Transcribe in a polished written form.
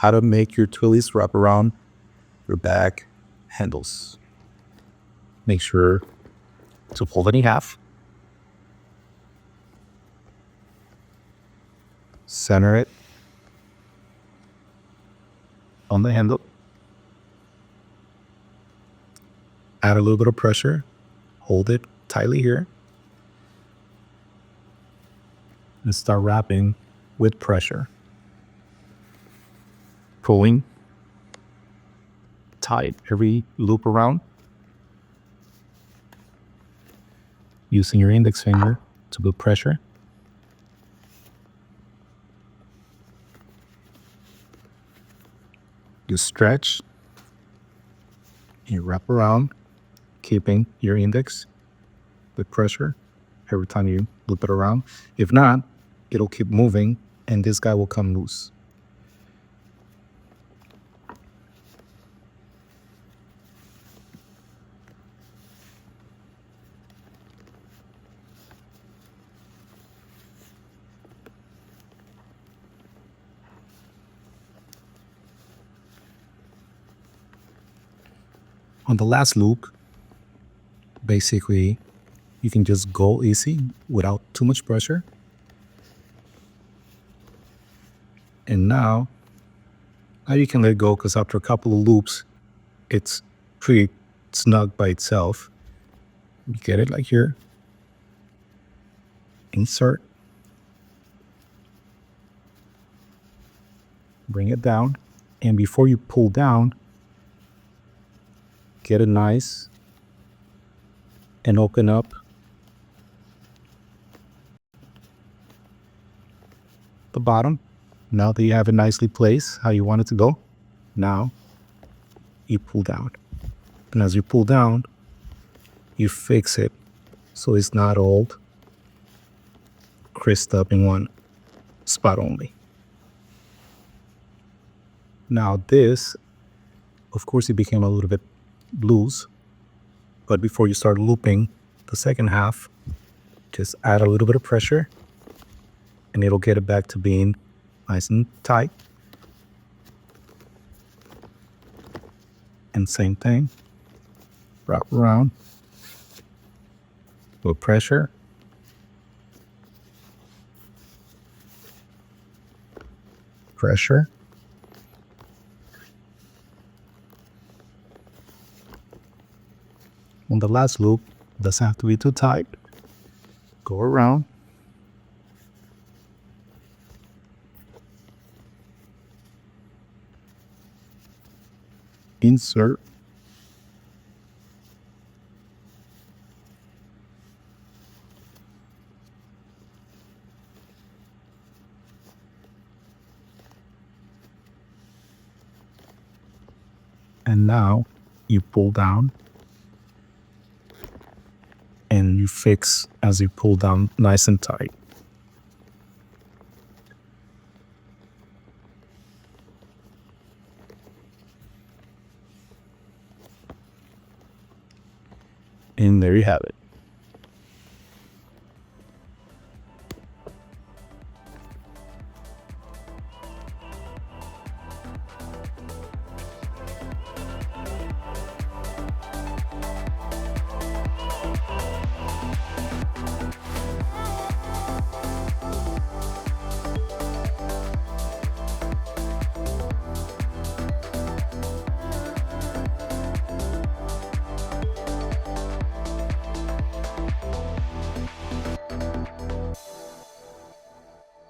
how to make your Twillies wrap around your bag handles. Make sure to fold it in half. Center it on the handle. Add a little bit of pressure. Hold it tightly here. And start wrapping with pressure. Pulling tight every loop around. Using your index finger to build pressure. You stretch. You wrap around, keeping your index with pressure every time you loop it around. If not, it'll keep moving and this guy will come loose. On the last loop, basically, you can just go easy without too much pressure. And now you can let go because after a couple of loops, it's pretty snug by itself. You get it like here. Insert. Bring it down. And before you pull down, get it nice and open up the bottom. Now that you have it nicely placed how you want it to go, now you pull down. And as you pull down, you fix it so it's not all crisped up in one spot only. Now this, of course, it became a little bit loose, but before you start looping the second half, just add a little bit of pressure and it'll get it back to being nice and tight. And same thing, wrap around with pressure. Pressure. On the last loop, doesn't have to be too tight. Go around. Insert. And now you pull down. And you fix as you pull down nice and tight. And there you have it.